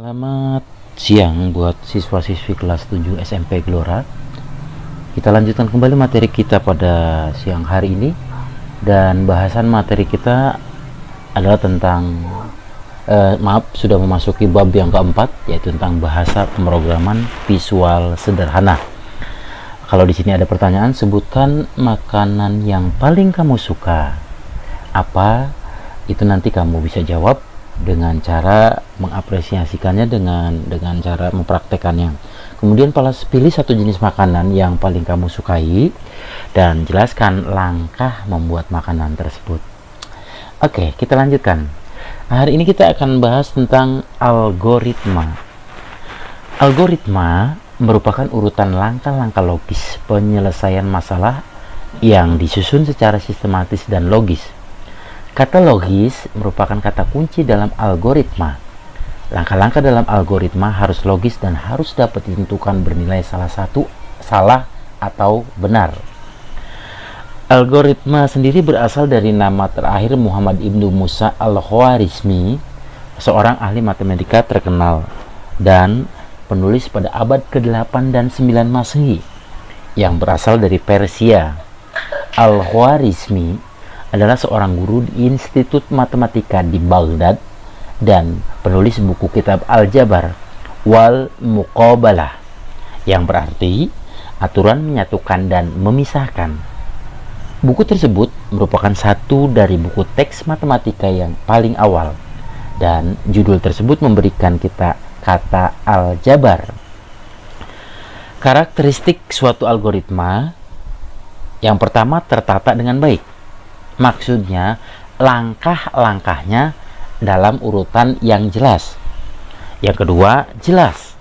Selamat siang buat siswa-siswi kelas 7 SMP Gelora. Kita lanjutkan kembali materi kita pada siang hari ini. Dan bahasan materi kita adalah tentang sudah memasuki bab yang keempat, yaitu tentang bahasa pemrograman visual sederhana. Kalau di sini ada pertanyaan, sebutkan makanan yang paling kamu suka. Apa? Itu nanti kamu bisa jawab dengan cara mengapresiasikannya dengan cara mempraktekannya. Kemudian pilih satu jenis makanan yang paling kamu sukai dan jelaskan langkah membuat makanan tersebut. Oke, kita lanjutkan. Hari ini kita akan bahas tentang algoritma. Algoritma merupakan urutan langkah-langkah logis penyelesaian masalah yang disusun secara sistematis dan logis. Kata logis merupakan kata kunci dalam algoritma. Langkah-langkah dalam algoritma harus logis dan harus dapat ditentukan bernilai salah atau benar. Algoritma sendiri berasal dari nama terakhir Muhammad ibnu Musa al-Khwarizmi, seorang ahli matematika terkenal dan penulis pada abad ke-8 dan 9 Masehi yang berasal dari Persia. Al-Khwarizmi adalah seorang guru di Institut Matematika di Baghdad dan penulis buku kitab Al-Jabar wal Muqabalah, yang berarti aturan menyatukan dan memisahkan. Buku tersebut merupakan satu dari buku teks matematika yang paling awal, dan judul tersebut memberikan kita kata Al-Jabar. Karakteristik suatu algoritma yang pertama, tertata dengan baik. Maksudnya, langkah-langkahnya dalam urutan yang jelas. Yang kedua, jelas.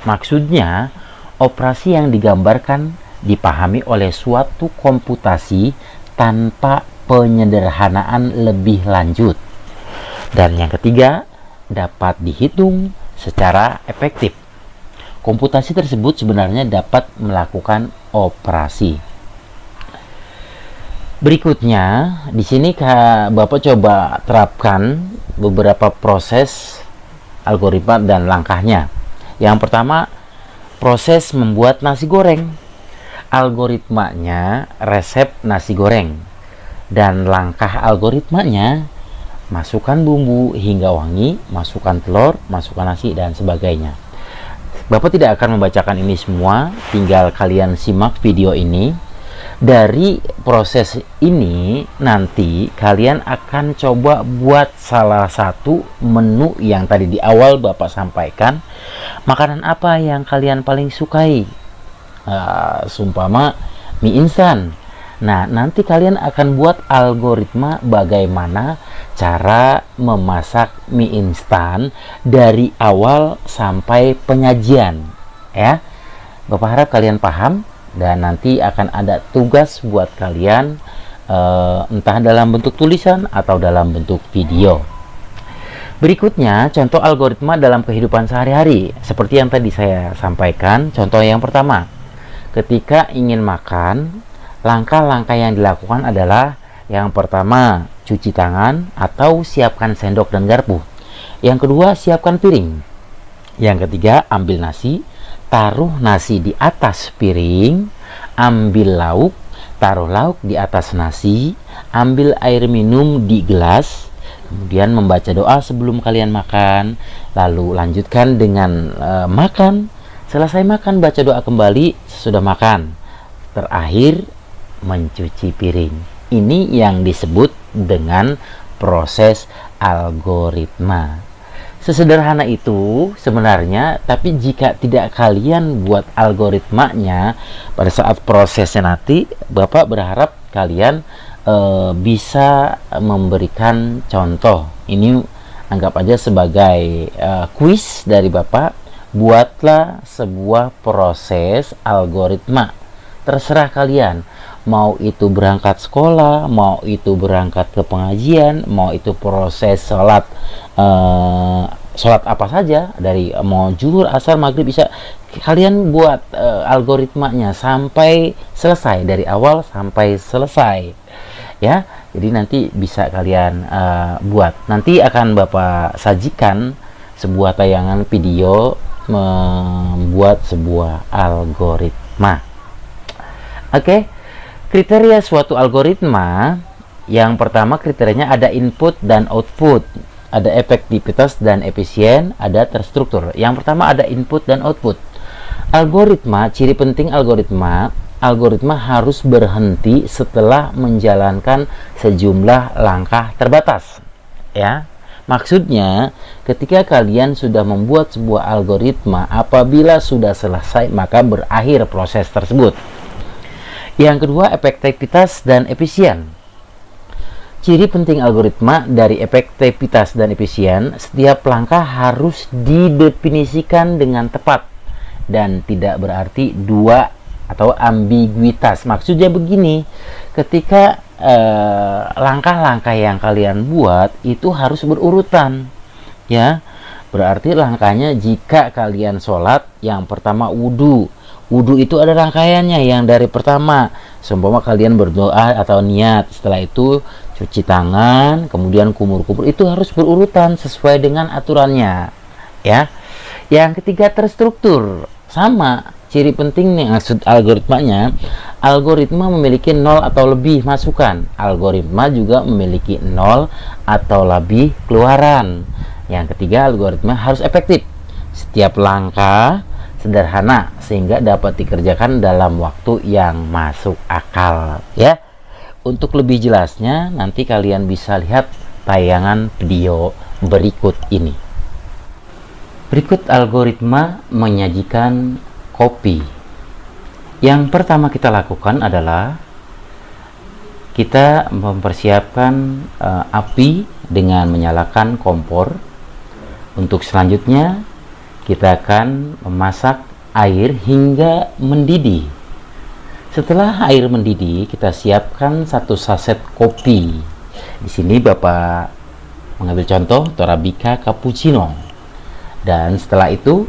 Maksudnya, operasi yang digambarkan dipahami oleh suatu komputasi tanpa penyederhanaan lebih lanjut. Dan yang ketiga, dapat dihitung secara efektif. Komputasi tersebut sebenarnya dapat melakukan operasi. Berikutnya, di sini Bapak coba terapkan beberapa proses algoritma dan langkahnya. Yang pertama, proses membuat nasi goreng. Algoritmanya resep nasi goreng. Dan langkah algoritmanya, masukkan bumbu hingga wangi, masukkan telur, masukkan nasi, dan sebagainya. Bapak tidak akan membacakan ini semua, tinggal kalian simak video ini. Dari proses ini nanti kalian akan coba buat salah satu menu yang tadi di awal Bapak sampaikan. Makanan apa yang kalian paling sukai? Sumpama mie instan. Nah, nanti kalian akan buat algoritma bagaimana cara memasak mie instan dari awal sampai penyajian, ya. Bapak harap kalian paham. Dan nanti akan ada tugas buat kalian, entah dalam bentuk tulisan atau dalam bentuk video. Berikutnya, contoh algoritma dalam kehidupan sehari-hari. Seperti yang tadi saya sampaikan, contoh yang pertama. Ketika ingin makan, langkah-langkah yang dilakukan adalah yang pertama, cuci tangan atau siapkan sendok dan garpu. Yang kedua, siapkan piring. Yang ketiga, ambil nasi. Taruh nasi di atas piring, ambil lauk, taruh lauk di atas nasi, ambil air minum di gelas, kemudian membaca doa sebelum kalian makan, lalu lanjutkan dengan makan. Selesai makan, baca doa kembali sesudah makan. Terakhir, mencuci piring. Ini yang disebut dengan proses algoritma. Sesederhana itu sebenarnya, tapi jika tidak kalian buat algoritmanya pada saat prosesnya nanti, Bapak berharap kalian bisa memberikan contoh. Ini anggap aja sebagai kuis dari Bapak. Buatlah sebuah proses algoritma. Terserah kalian, mau itu berangkat sekolah, mau itu berangkat ke pengajian, mau itu proses sholat apa saja, dari mau zuhur, asar, maghrib, isya, kalian buat algoritmanya sampai selesai, dari awal sampai selesai, ya. Jadi nanti bisa kalian buat. Nanti akan Bapak sajikan sebuah tayangan video membuat sebuah algoritma. Oke, kriteria suatu algoritma, yang pertama kriterianya ada input dan output, ada efektivitas dan efisien, ada terstruktur. Yang pertama ada input dan output. Algoritma, ciri penting algoritma harus berhenti setelah menjalankan sejumlah langkah terbatas. Ya, maksudnya ketika kalian sudah membuat sebuah algoritma, apabila sudah selesai maka berakhir proses tersebut. Yang kedua, efektivitas dan efisien. Ciri penting algoritma dari efektivitas dan efisien, setiap langkah harus didefinisikan dengan tepat dan tidak berarti dua atau ambiguitas. Maksudnya begini, ketika langkah-langkah yang kalian buat itu harus berurutan, ya. Berarti langkahnya, jika kalian sholat, yang pertama wudhu itu ada rangkaiannya. Yang dari pertama, seumpama kalian berdoa atau niat, setelah itu cuci tangan, kemudian kumur-kumur, itu harus berurutan sesuai dengan aturannya, ya. Yang ketiga, terstruktur. Sama, ciri penting nih maksud algoritmanya, algoritma memiliki 0 atau lebih masukan, algoritma juga memiliki 0 atau lebih keluaran. Yang ketiga, algoritma harus efektif. Setiap langkah sederhana sehingga dapat dikerjakan dalam waktu yang masuk akal, ya. Untuk lebih jelasnya nanti kalian bisa lihat tayangan video berikut ini. Berikut algoritma menyajikan kopi. Yang pertama kita lakukan adalah kita mempersiapkan api dengan menyalakan kompor. Untuk selanjutnya kita akan memasak air hingga mendidih. Setelah air mendidih, kita siapkan 1 saset kopi. Di sini Bapak mengambil contoh Torabika Cappuccino. Dan setelah itu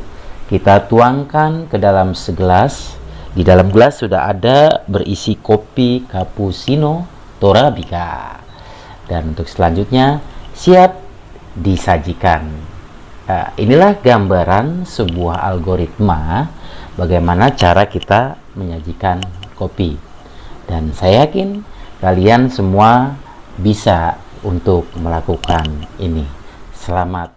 kita tuangkan ke dalam segelas. Di dalam gelas sudah ada berisi kopi cappuccino Torabika. Dan untuk selanjutnya siap disajikan. Inilah gambaran sebuah algoritma bagaimana cara kita menyajikan kopi. Dan saya yakin kalian semua bisa untuk melakukan ini. Selamat.